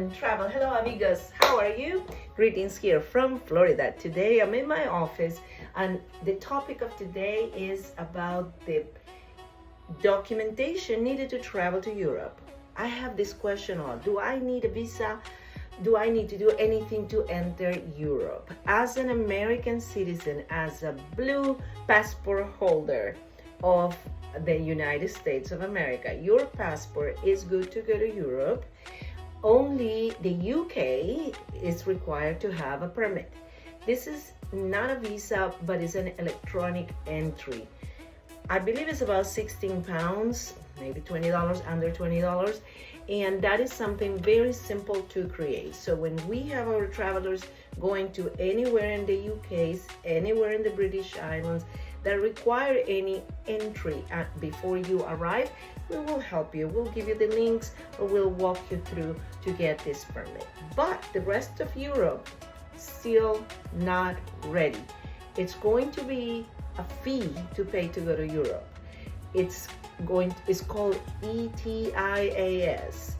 and travel. Hello, amigos. How are you? Greetings here from Florida. Today I'm in my office, and the topic of today is about the documentation needed to travel to Europe. I have this question on, do I need a visa? Do I need to do anything to enter Europe? As an American citizen, as a blue passport holder of the United States of America, your passport is good to go to Europe. Only the UK is required to have a permit. This is not a visa, but it's an electronic entry. I believe it's about 16 pounds, maybe $20, under $20. And that is something very simple to create. So when we have our travelers going to anywhere in the UK, anywhere in the British Islands that require any entry before you arrive, we will help you. We'll give you the links, or we'll walk you through to get this permit. But the rest of Europe, still not ready. It's going to be a fee to pay to go to Europe. It's called ETIAS,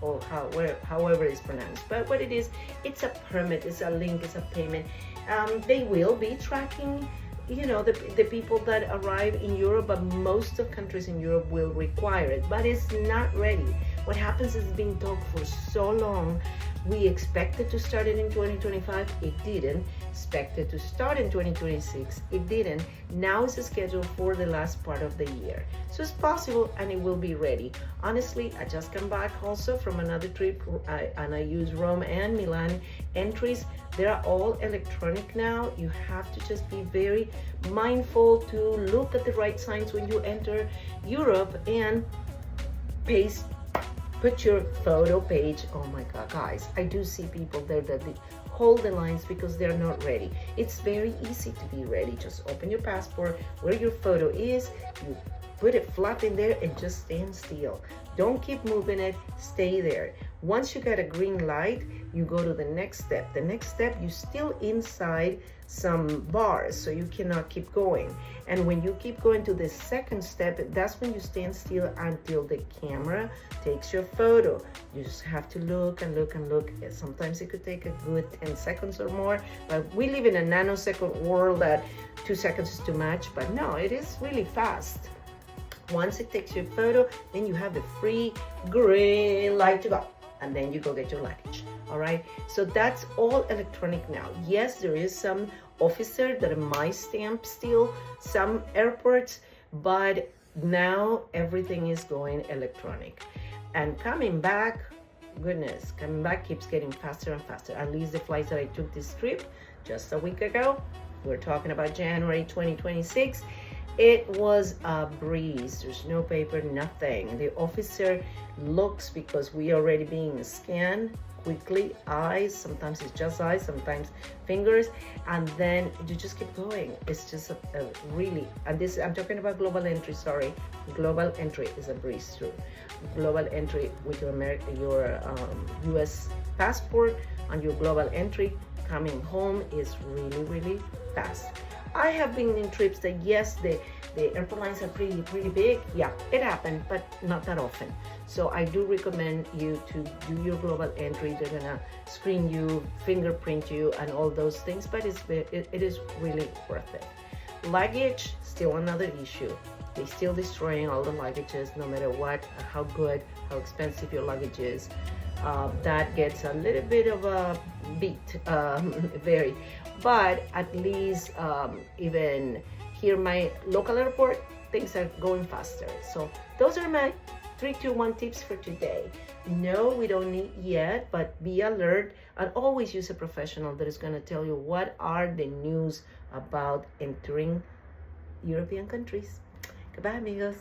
or however it's pronounced. But what it is, it's a permit, it's a link, it's a payment. They will be tracking, the people that arrive in Europe, but most of countries in Europe will require it, but it's not ready. What happens is it's been talked for so long. We expected to start it in 2025, it didn't. Expected to start in 2026, it didn't. Now it's scheduled for the last part of the year. So it's possible, and it will be ready. Honestly, I just come back also from another trip, and I use Rome and Milan entries. They're all electronic now. You have to just be very mindful to look at the right signs when you enter Europe, and put your photo page. Oh my God, guys, I do see people there that they hold the lines because they're not ready. It's very easy to be ready. Just open your passport where your photo is, you put it flat in there, and just stand still. Don't keep moving it, stay there. Once you get a green light, you go to the next step. The next step, you're still inside some bars, so you cannot keep going. And when you keep going to the second step, that's when you stand still until the camera takes your photo. You just have to look and look and look. Sometimes it could take a good 10 seconds or more, but we live in a nanosecond world that 2 seconds is too much, but no, it is really fast. Once it takes your photo, then you have the free green light to go, and then you go get your luggage. All right, so that's all electronic now. Yes, there is some officer that might stamp still some airports, but now everything is going electronic. And coming back, goodness, coming back keeps getting faster and faster. At least the flights that I took this trip just a week ago, we're talking about January 2026, it was a breeze. There's no paper, nothing. The officer looks, because we already being scanned quickly, eyes, sometimes it's just eyes, sometimes fingers, and then you just keep going. It's just a really, and this, I'm talking about global entry, sorry. Global entry is a breeze through. Global entry with your US passport and your global entry coming home is really, really fast. I have been in trips that, yes, the airlines are pretty big. Yeah, it happened, but not that often. So I do recommend you to do your global entry. They're gonna screen you, fingerprint you, and all those things, but it is really worth it. Luggage, still another issue. They're still destroying all the luggages, no matter what, how good, how expensive your luggage is. That gets a little bit of a beat, very. But at least even here, my local airport, things are going faster. So those are my 3, 2, 1 tips for today. No, we don't need yet, but be alert and always use a professional that is going to tell you what are the news about entering European countries. Goodbye, amigos.